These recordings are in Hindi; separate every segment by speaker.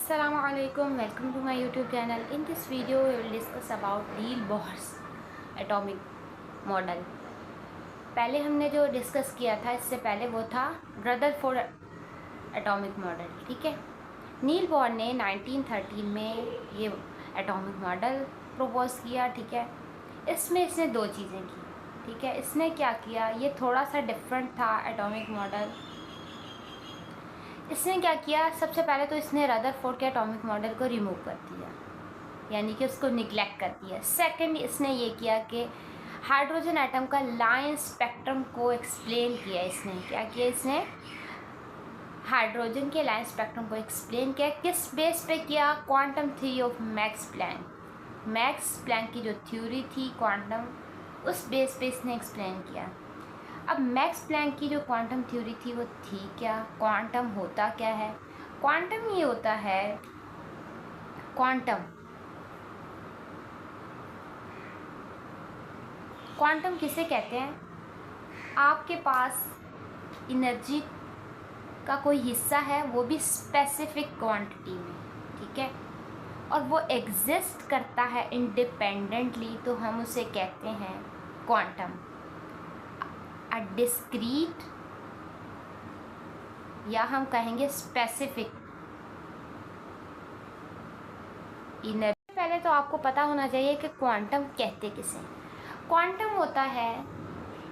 Speaker 1: Assalamualaikum, welcome to my YouTube channel. In this video we will discuss about Niels Bohr's atomic model. पहले हमने जो डिस्कस किया था इससे पहले वो था रदरफोर्ड एटॉमिक मॉडल। ठीक है, नील बोhr ने 1913 में ये एटॉमिक मॉडल प्रपोज किया। ठीक है, इसमें इसने दो चीज़ें की। ठीक है, इसने क्या किया, ये थोड़ा सा डिफरेंट था एटॉमिक मॉडल। इसने क्या किया, सबसे पहले तो इसने रदरफोर्ड के एटॉमिक मॉडल को रिमूव कर दिया, यानी कि उसको निगलेक्ट कर दिया। सेकंड, इसने ये किया कि हाइड्रोजन एटम का लाइन स्पेक्ट्रम को एक्सप्लेन किया। इसने क्या किया, इसने हाइड्रोजन के लाइन स्पेक्ट्रम को एक्सप्लेन किया। किस बेस पे किया, quantum theory of Max Planck. Max Planck की जो थ्योरी थी क्वांटम, उस बेस पे इसने एक्सप्लेन किया। अब मैक्स प्लैंक की जो क्वांटम थ्योरी थी वो थी क्या, क्वांटम होता क्या है। क्वांटम ये होता है, क्वांटम किसे कहते हैं, आपके पास एनर्जी का कोई हिस्सा है, वो भी स्पेसिफिक क्वांटिटी में। ठीक है, और वो एग्जिस्ट करता है इंडिपेंडेंटली, तो हम उसे कहते हैं क्वांटम। अ डिस्क्रीट या हम कहेंगे स्पेसिफिक एनर्जी। पहले तो आपको पता होना चाहिए कि क्वांटम कहते किसे। क्वांटम होता है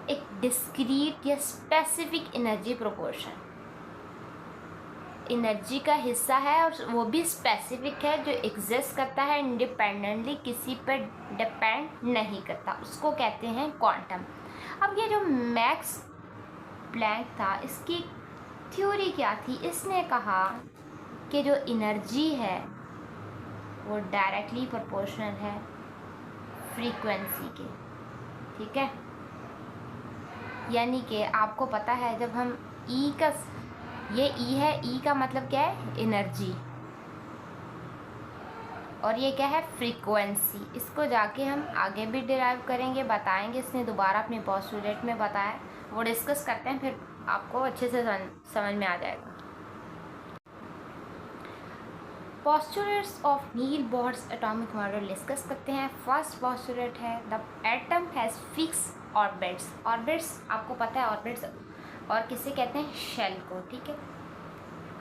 Speaker 1: एक डिस्क्रीट या स्पेसिफिक एनर्जी प्रोपोर्शन, एनर्जी का हिस्सा है और वो भी स्पेसिफिक है, जो एग्जिस्ट करता है इंडिपेंडेंटली, किसी पर डिपेंड नहीं करता, उसको कहते हैं क्वांटम। अब ये जो मैक्स प्लैंक था, इसकी थ्योरी क्या थी, इसने कहा कि जो एनर्जी है वो डायरेक्टली प्रोपोर्शनल है फ्रीक्वेंसी के। ठीक है, यानी कि आपको पता है जब हम ई का, ये ई है, ई का मतलब क्या है, एनर्जी, और ये क्या है, फ्रीक्वेंसी। इसको जाके हम आगे भी डिराइव करेंगे, बताएंगे। इसने दोबारा अपने पोस्टुलेट में बताया, वो डिस्कस करते हैं, फिर आपको अच्छे से समझ में आ जाएगा। Postulates of Niels Bohr's atomic model discuss करते हैं। फर्स्ट पोस्टुलेट है the atom has fix orbits. Orbits आपको पता है, ऑर्बिट्स और किसे कहते हैं, शेल को। ठीक है,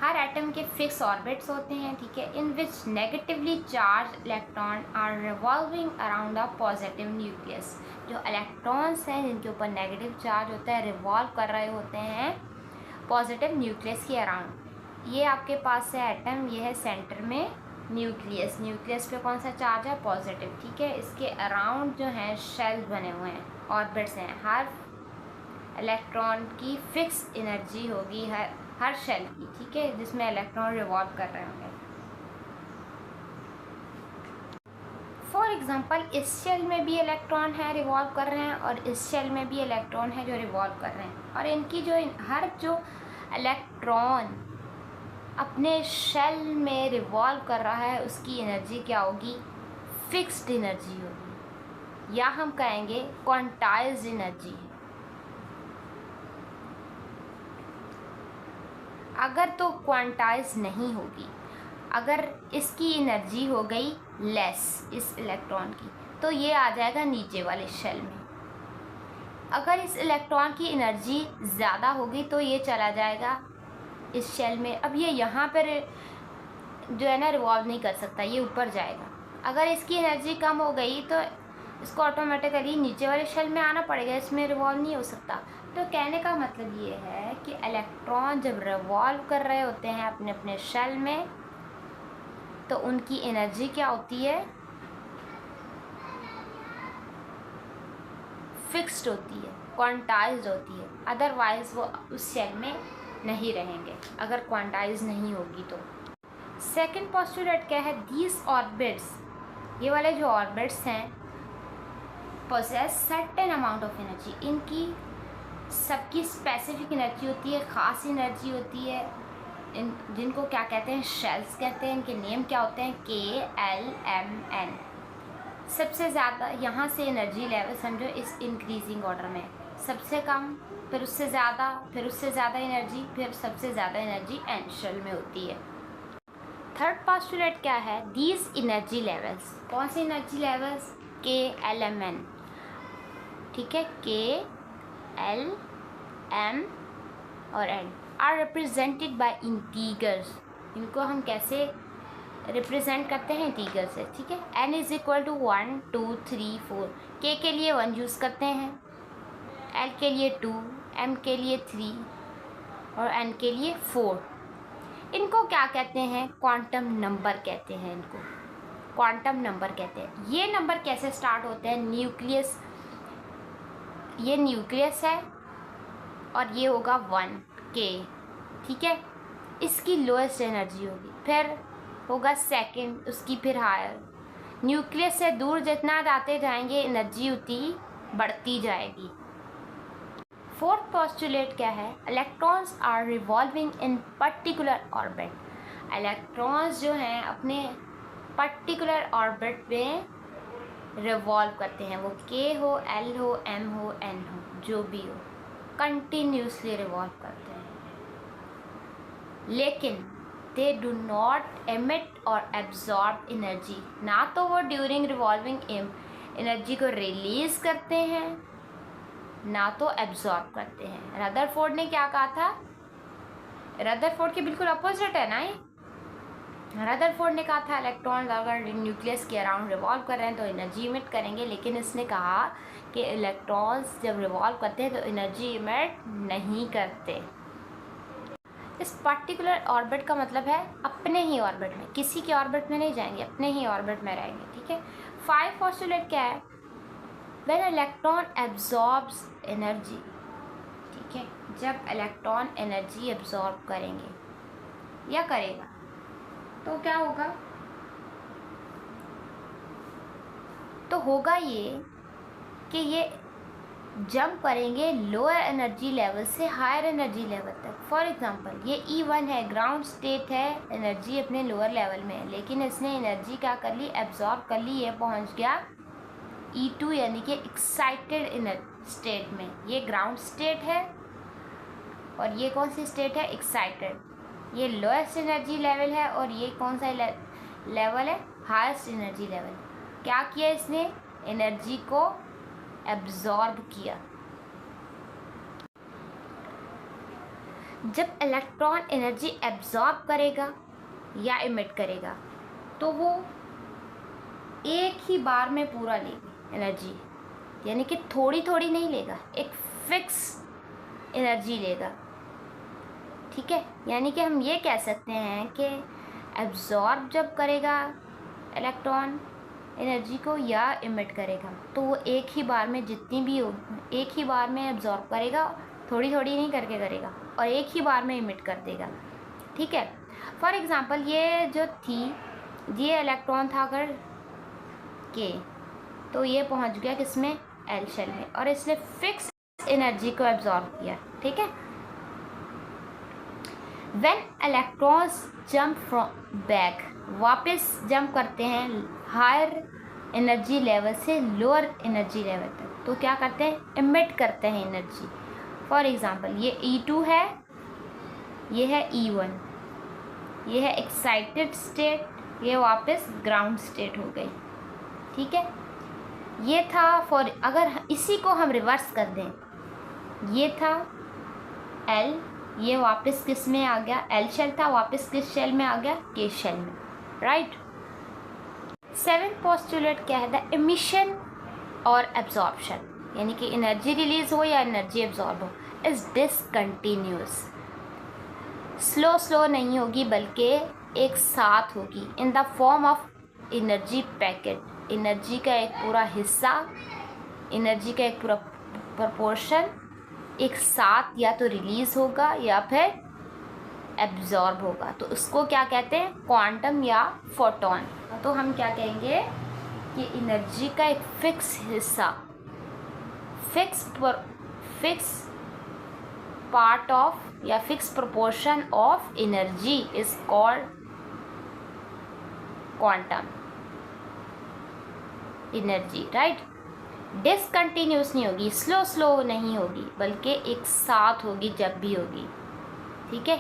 Speaker 1: हर एटम के फिक्स ऑर्बिट्स होते हैं। ठीक है, in which negatively charge electron are revolving around the positive nucleus. जो इलेक्ट्रॉन्स हैं जिनके ऊपर नेगेटिव चार्ज होता है, रिवॉल्व कर रहे होते हैं पॉजिटिव न्यूक्लियस के अराउंड। ये आपके पास है एटम, ये है सेंटर में न्यूक्लियस। न्यूक्लियस पे कौन सा चार्ज है, पॉजिटिव। ठीक है, इसके अराउंड जो हैं शेल्स बने हुए हैं, ऑर्बिट्स हैं। हर इलेक्ट्रॉन की फिक्स एनर्जी होगी हर शेल की। ठीक है, जिसमें इलेक्ट्रॉन रिवॉल्व कर रहे होंगे। फॉर एग्जांपल, इस शेल में भी इलेक्ट्रॉन है रिवॉल्व कर रहे हैं, और इस शेल में भी इलेक्ट्रॉन है जो रिवॉल्व कर रहे हैं। और इनकी हर इलेक्ट्रॉन अपने शेल में रिवॉल्व कर रहा है, उसकी एनर्जी क्या होगी, फिक्स्ड एनर्जी होगी, या हम कहेंगे क्वांटाइज्ड एनर्जी। अगर तो क्वांटाइज नहीं होगी, अगर इसकी एनर्जी हो गई लेस इस इलेक्ट्रॉन की, तो ये आ जाएगा नीचे वाले शेल में। अगर इस इलेक्ट्रॉन की एनर्जी ज़्यादा होगी तो ये चला जाएगा इस शेल में। अब ये यहाँ पर जो है ना रिवॉल्व नहीं कर सकता, ये ऊपर जाएगा। अगर इसकी एनर्जी कम हो गई तो इसको ऑटोमेटिकली नीचे वाले शेल में आना पड़ेगा, इसमें रिवॉल्व नहीं हो सकता। तो कहने का मतलब ये है कि इलेक्ट्रॉन जब रिवॉल्व कर रहे होते हैं अपने अपने शेल में, तो उनकी एनर्जी क्या होती है, फिक्स्ड होती है, क्वांटाइज्ड होती है। अदरवाइज वो उस शेल में नहीं रहेंगे, अगर क्वांटाइज नहीं होगी तो। सेकंड पोस्टुलेट क्या है, दीज ऑर्बिट्स, ये वाले जो ऑर्बिट्स हैं, possess certain amount of energy. इनकी सबकी स्पेसिफिक एनर्जी होती है, ख़ास एनर्जी होती है। जिनको क्या कहते हैं, शेल्स कहते हैं। इनके नेम क्या होते हैं, KLMN। सबसे ज़्यादा यहाँ से एनर्जी लेवल समझो इस इंक्रीजिंग ऑर्डर में, सबसे कम, फिर उससे ज़्यादा, फिर उससे ज़्यादा एनर्जी, फिर सबसे ज़्यादा एनर्जी एंड शेल में होती है। थर्ड पॉस्टुलेट क्या है? दीज एनर्जी लेवल्स, कौन से energy levels? K, L, M, N, ठीक है, के, एल, एम और N are represented by integers. इनको हम कैसे रिप्रेजेंट करते हैं? इंटीगर से, ठीक है। N is equal to 1 2 3 4। के लिए 1 यूज़ करते हैं, एल के लिए 2, एम के लिए 3 और एन के लिए 4। इनको क्या कहते हैं? क्वांटम नंबर कहते हैं। इनको क्वांटम नंबर कहते हैं। ये नंबर कैसे स्टार्ट होते हैं? न्यूक्लियस, ये न्यूक्लियस है और ये होगा 1 के, ठीक है। इसकी लोएस्ट एनर्जी होगी, फिर होगा सेकंड, उसकी फिर हायर। न्यूक्लियस से दूर जितना जाते जाएंगे एनर्जी उतनी बढ़ती जाएगी। फोर्थ पोस्टुलेट क्या है? Electrons are revolving in particular orbit. Electrons जो हैं अपने पर्टिकुलर ऑर्बिट में रिवॉल्व करते हैं, वो के हो, एल हो, एम हो, एन हो, जो भी हो, कंटिन्यूसली रिवॉल्व करते हैं। लेकिन दे डू नॉट एमिट और एब्जॉर्ब एनर्जी। ना तो वो ड्यूरिंग रिवॉल्विंग एनर्जी को रिलीज करते हैं, ना तो एब्जॉर्ब करते हैं। रदरफोर्ड ने क्या कहा था? रदरफोर्ड के बिल्कुल अपोजिट है ना ये। रदरफोर्ड ने कहा था इलेक्ट्रॉन अगर न्यूक्लियस के अराउंड रिवॉल्व कर रहे हैं तो एनर्जी इमिट करेंगे, लेकिन इसने कहा कि इलेक्ट्रॉन्स जब रिवॉल्व करते हैं तो एनर्जी इमिट नहीं करते। इस पर्टिकुलर ऑर्बिट का मतलब है अपने ही ऑर्बिट में, किसी के ऑर्बिट में नहीं जाएंगे, अपने ही ऑर्बिट में रहेंगे, ठीक है। 5 पोस्टुलेट क्या है? व्हेन इलेक्ट्रॉन एब्जॉर्ब्स एनर्जी, ठीक है, जब इलेक्ट्रॉन एनर्जी एब्जॉर्ब करेंगे या करेगा तो क्या होगा? तो होगा ये कि ये जंप करेंगे लोअर एनर्जी लेवल से हायर एनर्जी लेवल तक। फॉर एग्जांपल ये E1 है, ग्राउंड स्टेट है, एनर्जी अपने लोअर लेवल में है, लेकिन इसने एनर्जी क्या कर ली? एब्जॉर्ब कर ली। ये पहुंच गया E2 यानी कि एक्साइटेड स्टेट में। ये ग्राउंड स्टेट है और ये कौन सी स्टेट है? एक्साइटेड। ये लोएस्ट एनर्जी लेवल है और ये कौन सा लेवल है? Highest energy level. क्या किया इसने? एनर्जी को एब्जॉर्ब किया। जब इलेक्ट्रॉन एनर्जी एब्जॉर्ब करेगा या इमिट करेगा तो वो एक ही बार में पूरा लेगा एनर्जी, यानी कि थोड़ी थोड़ी नहीं लेगा, एक फिक्स एनर्जी लेगा, ठीक है। यानी कि हम ये कह सकते हैं कि एब्जॉर्ब जब करेगा इलेक्ट्रॉन एनर्जी को या इमिट करेगा तो वो एक ही बार में जितनी भी हो, एक ही बार में एब्जॉर्ब करेगा, थोड़ी थोड़ी नहीं करके करेगा, और एक ही बार में इमिट कर देगा, ठीक है। फॉर एग्ज़ाम्पल ये जो थी, ये इलेक्ट्रॉन था अगर के, तो ये पहुंच गया किसमें? एल शेल में, और इसने फिक्स एनर्जी को एब्जॉर्ब किया, ठीक है। When electrons jump from back, वापस जंप करते हैं हायर एनर्जी लेवल से लोअर एनर्जी लेवल तक, तो क्या करते हैं? इमिट करते हैं एनर्जी। फॉर एग्जांपल ये E2 है, ये है E1, ये है एक्साइटेड स्टेट, ये वापस ग्राउंड स्टेट हो गई, ठीक है। ये था अगर इसी को हम रिवर्स कर दें, ये था L, ये वापस किस में आ गया? एल शेल था, वापस किस शेल में आ गया? के शेल में, राइट। 7 पोस्टुलेट क्या है? द एमिशन और एब्जॉर्प्शन, यानी कि एनर्जी रिलीज हो या एनर्जी एब्जॉर्ब हो, इज डिसकंटिन्यूस। स्लो नहीं होगी बल्कि एक साथ होगी, in the form of energy packet. Energy का एक पूरा हिस्सा, एनर्जी का एक पूरा प्रपोर्शन एक साथ या तो रिलीज़ होगा या फिर एब्जॉर्ब होगा, तो उसको क्या कहते हैं? क्वांटम या फोटोन। तो हम क्या कहेंगे कि एनर्जी का एक फिक्स हिस्सा, फिक्स पार्ट ऑफ या fix proportion of energy is called quantum energy, right. Discontinuous नहीं होगी, स्लो नहीं होगी, बल्कि एक साथ होगी जब भी होगी, ठीक है।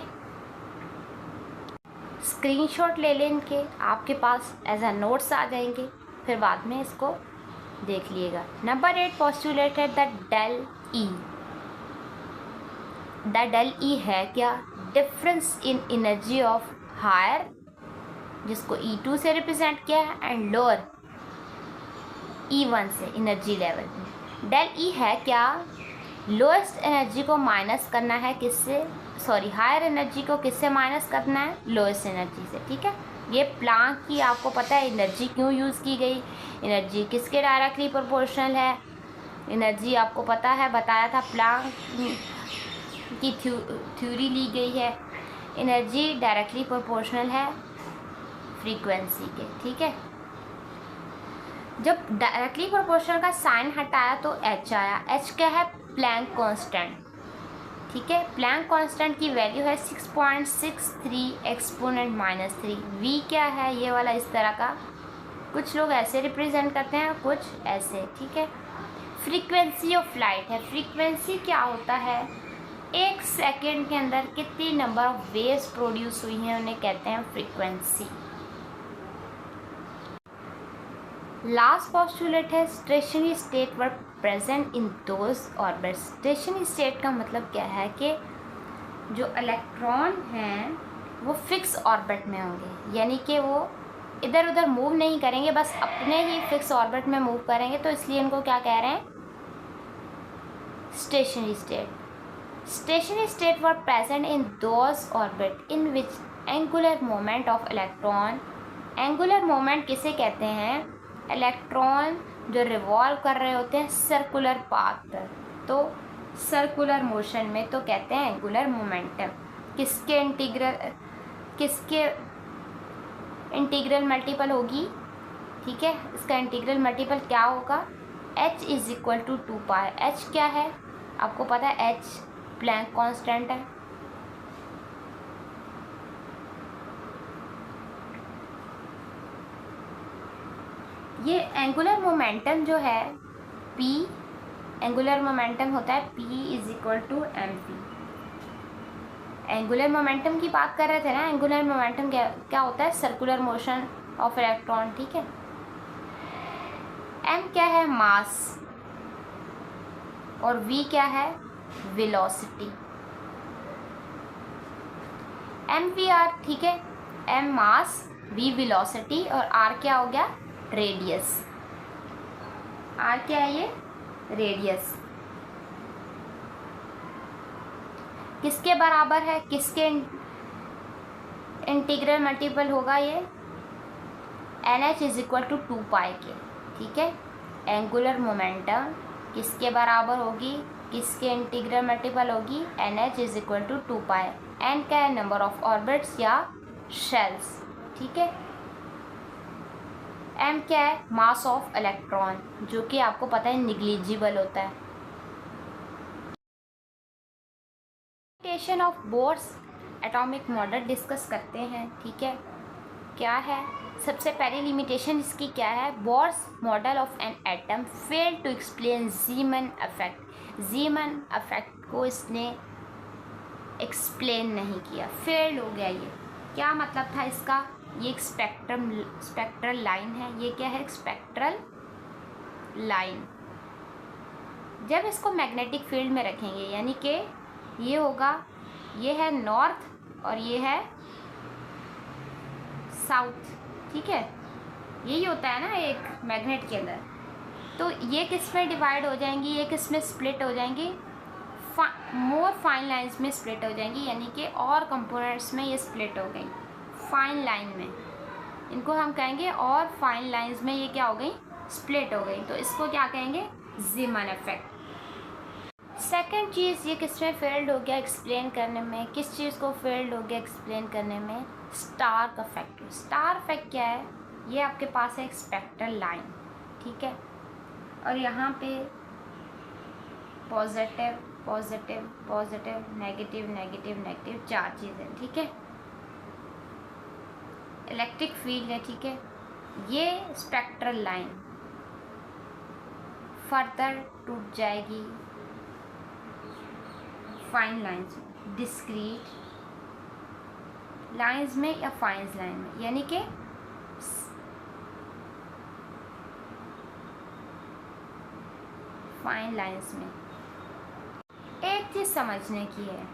Speaker 1: स्क्रीनशॉट ले लें इनके, आपके पास एज अ नोट्स आ जाएंगे, फिर बाद में इसको देख लिएगा। नंबर 8 पोस्टुलेट है the del E. The del E है क्या? Difference in energy of higher, जिसको E2 से रिप्रेजेंट किया है, एंड लोअर E1 से एनर्जी लेवल। डेल ई है क्या? लोएस्ट एनर्जी को माइनस करना है किससे, सॉरी हायर एनर्जी को किससे माइनस करना है? लोएस्ट एनर्जी से। ठीक है, ये प्लांक की आपको पता है एनर्जी क्यों यूज़ की गई, एनर्जी किसके डायरेक्टली प्रोपोर्शनल है, एनर्जी आपको पता है, बताया था, प्लांक की थ्योरी ली गई है। एनर्जी डायरेक्टली प्रोपोर्शनल है फ्रीक्वेंसी के। ठीक है, जब डायरेक्टली प्रोपोर्शनल का साइन हटाया तो एच आया। एच क्या है? Planck constant. ठीक है, प्लैंक कांस्टेंट की वैल्यू है 6.63 एक्सपोनेंट -3। वी क्या है? ये वाला इस तरह का, कुछ लोग ऐसे रिप्रेजेंट करते हैं, कुछ ऐसे। ठीक है, फ्रीक्वेंसी ऑफ लाइट है। फ्रीक्वेंसी क्या होता है? एक सेकेंड के अंदर कितनी नंबर ऑफ वेव्स प्रोड्यूस हुई हैं, उन्हें कहते हैं फ्रीक्वेंसी। लास्ट पोस्टुलेट है stationery state were present in those orbits. Stationery state का मतलब क्या है कि जो इलेक्ट्रॉन हैं वो फिक्स ऑर्बिट में होंगे, यानी कि वो इधर उधर मूव नहीं करेंगे, बस अपने ही फिक्स ऑर्बिट में मूव करेंगे, तो इसलिए इनको क्या कह रहे हैं? Stationery state. Stationery state were present in those orbit in which angular moment of electron. Angular moment किसे कहते हैं? इलेक्ट्रॉन जो रिवॉल्व कर रहे होते हैं सर्कुलर पाथ पर, तो सर्कुलर मोशन में तो कहते हैं एंगुलर मोमेंटम। किसके इंटीग्रल मल्टीपल होगी? ठीक है, इसका इंटीग्रल मल्टीपल क्या होगा? h is equal to 2π। h क्या है आपको पता है? h प्लैंक कांस्टेंट है। ये एंगुलर मोमेंटम जो है p, एंगुलर मोमेंटम होता है p is equal to mv। Angular momentum की बात कर रहे थे ना, एंगुलर मोमेंटम क्या होता है? Circular motion of electron. ठीक है, m क्या है? मास, और v क्या है? वेलोसिटी। mvr। ठीक है, m मास, v वेलोसिटी, और r क्या हो गया? रेडियस। r क्या है? ये रेडियस। किसके बराबर है? किसके इंटीग्रल मल्टीपल होगा? ये NH इज इक्वल टू 2π के। ठीक है, एंगुलर मोमेंटम किसके बराबर होगी? किसके इंटीग्रल मल्टीपल होगी? NH is equal to 2π। n क्या है? नंबर ऑफ ऑर्बिट्स या शेल्स। ठीक है, m क्या है? मास ऑफ इलेक्ट्रॉन, जो कि आपको पता है निग्लिजिबल होता है। Limitation of Bohr's atomic model discuss करते हैं। ठीक है, क्या है? सबसे पहली लिमिटेशन इसकी क्या है? Bohr's model of an atom fail to explain Zeeman effect. Zeeman effect को इसने एक्सप्लेन नहीं किया, फेल हो गया। ये क्या मतलब था इसका? ये एक स्पेक्ट्रल लाइन है। ये क्या है? Spectral line. जब इसको मैग्नेटिक फील्ड में रखेंगे, यानी कि ये होगा, ये है नॉर्थ और ये है साउथ। ठीक है, यही होता है ना एक मैग्नेट के अंदर। तो ये किस में डिवाइड हो जाएंगी? ये किस में स्प्लिट हो जाएंगी? मोर फाइन लाइंस में स्प्लिट हो जाएंगी, यानी कि और कंपोनेंट्स में ये स्प्लिट हो गई फाइन लाइन में। इनको हम कहेंगे और फाइन लाइंस में ये क्या हो गई? स्प्लिट हो गई। तो इसको क्या कहेंगे? ज़ीमन इफेक्ट। सेकंड चीज़, ये किस में फेल्ड हो गया एक्सप्लेन करने में? किस चीज़ को फेल्ड हो गया एक्सप्लेन करने में? Stark effect. स्टार इफेक्ट क्या है? ये आपके पास है एक स्पेक्ट्रल लाइन। ठीक है, और यहाँ पे positive positive positive, negative negative negative, चार चीज़ें। ठीक है, इलेक्ट्रिक फील्ड है। ठीक है, ये स्पेक्ट्रल लाइन फर्दर टूट जाएगी फाइन लाइंस में, डिस्क्रीट लाइंस में या फाइंस लाइन में, यानी कि फाइन लाइंस में। एक चीज़ समझने की है,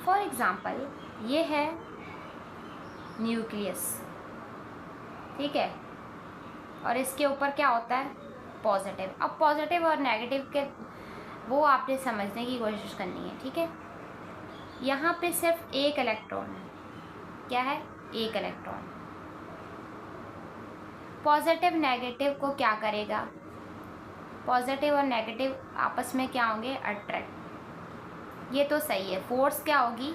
Speaker 1: फॉर एग्ज़ाम्पल ये है न्यूक्लियस, ठीक है, और इसके ऊपर क्या होता है, पॉजिटिव। अब पॉजिटिव और नेगेटिव के वो आपने समझने की कोशिश करनी है, ठीक है। यहाँ पे सिर्फ एक इलेक्ट्रॉन है, क्या है, एक इलेक्ट्रॉन। पॉजिटिव नेगेटिव को क्या करेगा, पॉजिटिव और नेगेटिव आपस में क्या होंगे, अट्रैक्ट। ये तो सही है, फोर्स क्या होगी,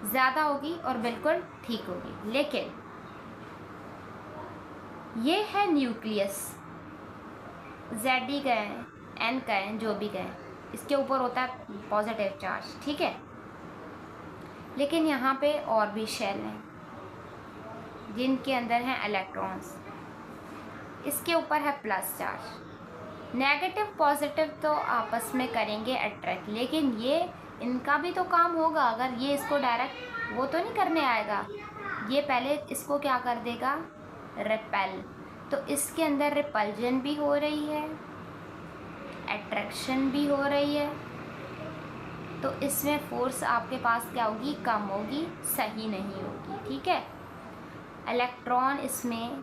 Speaker 1: ज़्यादा होगी और बिल्कुल ठीक होगी। लेकिन ये है न्यूक्लियस, ZD का है, N का है, जो भी का है, इसके ऊपर होता है पॉजिटिव चार्ज, ठीक है। लेकिन यहाँ पे और भी शेल हैं जिनके अंदर हैं इलेक्ट्रॉन्स, इसके ऊपर है प्लस चार्ज। नेगेटिव पॉजिटिव तो आपस में करेंगे अट्रैक्ट, लेकिन ये इनका भी तो काम होगा। अगर ये इसको डायरेक्ट वो तो नहीं करने आएगा, ये पहले इसको क्या कर देगा, रिपेल। तो इसके अंदर रिपल्जन भी हो रही है, अट्रैक्शन भी हो रही है, तो इसमें फोर्स आपके पास क्या होगी, कम होगी, सही नहीं होगी, ठीक है। इलेक्ट्रॉन इसमें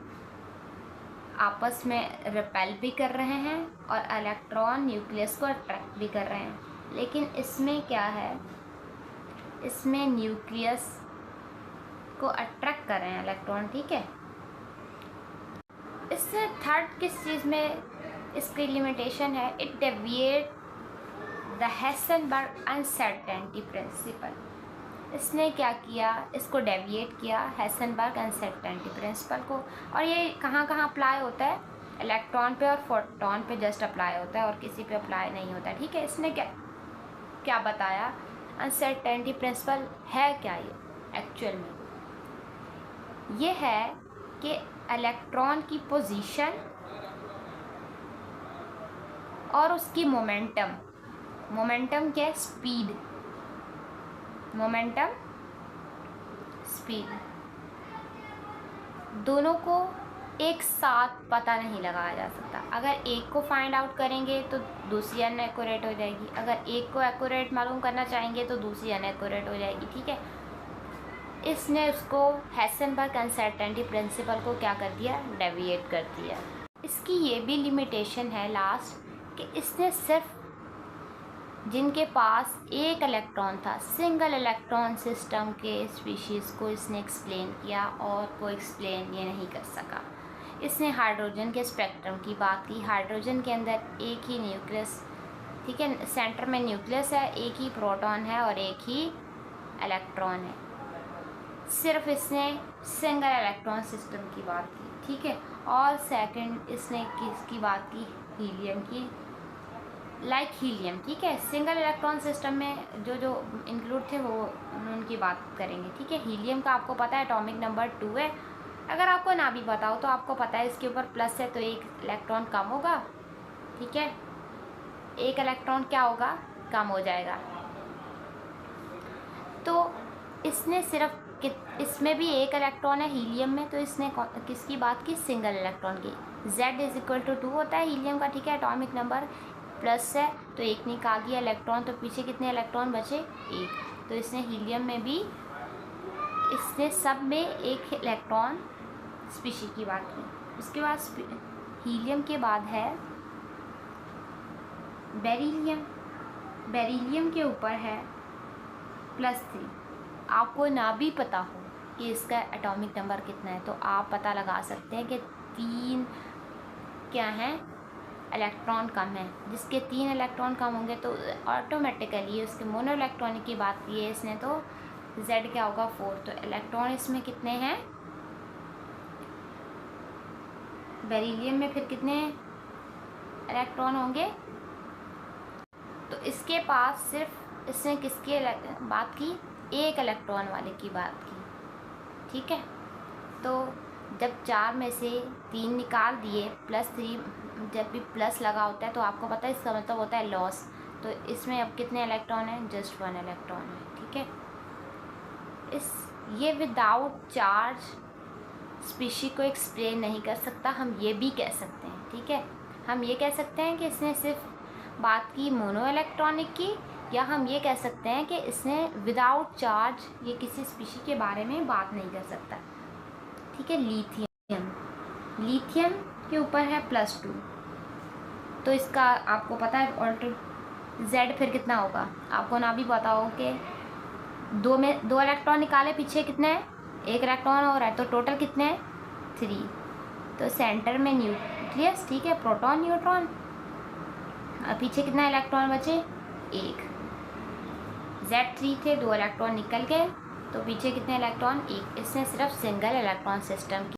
Speaker 1: आपस में रिपेल भी कर रहे हैं और इलेक्ट्रॉन न्यूक्लियस को अट्रैक्ट भी कर रहे हैं। लेकिन इसमें क्या है, इसमें न्यूक्लियस को अट्रैक्ट कर रहे हैं इलेक्ट्रॉन, ठीक है। इससे थर्ड किस चीज़ में इसकी लिमिटेशन है, it deviate the Heisenberg uncertainty principle. इसने क्या किया, इसको डेविएट किया, हेसेनबर्ग अनसर्टेनिटी प्रिंसिपल को। और ये कहाँ कहाँ अप्लाई होता है, इलेक्ट्रॉन पे और फोटॉन पे जस्ट अप्लाई होता है और किसी पे अप्लाई नहीं होता, ठीक है। इसने क्या क्या बताया, अनसर्टेनिटी प्रिंसिपल है क्या, ये एक्चुअल में ये है कि इलेक्ट्रॉन की पोजीशन और उसकी मोमेंटम, मोमेंटम क्या है, स्पीड, मोमेंटम स्पीड, दोनों को एक साथ पता नहीं लगाया जा सकता। अगर एक को फाइंड आउट करेंगे तो दूसरी अनएक्यूरेट हो जाएगी, अगर एक को एक्यूरेट मालूम करना चाहेंगे तो दूसरी अनएक्यूरेट हो जाएगी, ठीक है। इसने उसको हेसेनबर्ग अनसर्टेनिटी प्रिंसिपल को क्या कर दिया, डेविएट कर दिया। इसकी ये भी लिमिटेशन है लास्ट, कि इसने सिर्फ जिनके पास एक इलेक्ट्रॉन था, सिंगल इलेक्ट्रॉन सिस्टम के स्पीशीज़ को इसने एक्सप्लेन किया और कोई एक्सप्लेन ये नहीं कर सका। इसने हाइड्रोजन के स्पेक्ट्रम की बात की, हाइड्रोजन के अंदर एक ही न्यूक्लियस, ठीक है, सेंटर में न्यूक्लियस है, एक ही प्रोटॉन है और एक ही इलेक्ट्रॉन है। सिर्फ इसने सिंगल इलेक्ट्रॉन सिस्टम की बात की, ठीक है। और सेकंड इसने किसकी बात की, हीलियम की, लाइक हीलियम, ठीक है। सिंगल इलेक्ट्रॉन सिस्टम में जो जो इंक्लूड थे वो उनकी बात करेंगे, ठीक है। हीलियम का आपको पता है एटॉमिक नंबर 2 है। अगर आपको ना भी पता हो तो आपको पता है इसके ऊपर प्लस है तो एक इलेक्ट्रॉन कम होगा, ठीक है, एक इलेक्ट्रॉन क्या होगा, कम हो जाएगा। तो इसने सिर्फ इसमें भी एक इलेक्ट्रॉन है हीलियम में, तो इसने किसकी बात की, सिंगल इलेक्ट्रॉन की। Z=2 होता है हीलियम का, ठीक है, एटॉमिक नंबर प्लस है तो एक निकाल दिया इलेक्ट्रॉन, तो पीछे कितने इलेक्ट्रॉन बचे, एक। तो इसने हीलियम में भी, इसने सब में एक इलेक्ट्रॉन स्पीशी की बात की। उसके बाद हीलियम के बाद है बेरिलियम, बेरिलियम के ऊपर है +3। आपको ना भी पता हो कि इसका एटॉमिक नंबर कितना है तो आप पता लगा सकते हैं कि 3 क्या हैं, इलेक्ट्रॉन कम है। जिसके 3 इलेक्ट्रॉन कम होंगे तो ऑटोमेटिकली उसके मोनो इलेक्ट्रॉनिक की बात की है इसने, तो Z क्या होगा, 4। तो इलेक्ट्रॉन इसमें कितने हैं, बेरिलियम में फिर कितने इलेक्ट्रॉन होंगे। तो इसके पास सिर्फ इसने किसकी बात की, एक इलेक्ट्रॉन वाले की बात की, ठीक है। तो जब 4 में से 3 निकाल दिए, +3 जब भी प्लस लगा होता है तो आपको पता है इसका मतलब होता है लॉस। तो इसमें अब कितने इलेक्ट्रॉन हैं, जस्ट 1 इलेक्ट्रॉन है, ठीक है। इस ये विदाउट चार्ज स्पीशी को एक्सप्लेन नहीं कर सकता, हम ये भी कह सकते हैं, ठीक है। हम ये कह सकते हैं कि इसने सिर्फ बात की मोनो इलेक्ट्रॉनिक की, या हम ये कह सकते हैं कि इसने विदाउट चार्ज ये किसी स्पीशी के बारे में बात नहीं कर सकता, ठीक है। लिथियम के ऊपर है +2, तो इसका आपको पता है ऑल्टर Z फिर कितना होगा, आपको ना भी पता हो कि 2 इलेक्ट्रॉन निकाले, पीछे कितने हैं, 1 इलेक्ट्रॉन हो रहा है, तो टोटल कितने हैं 3। तो सेंटर में न्यूक्लियस, ठीक है, प्रोटॉन न्यूट्रॉन, और पीछे कितना इलेक्ट्रॉन बचे 1। Z3 थे, 2 इलेक्ट्रॉन निकल गए, तो पीछे कितने इलेक्ट्रॉन 1। इसने सिर्फ सिंगल इलेक्ट्रॉन सिस्टम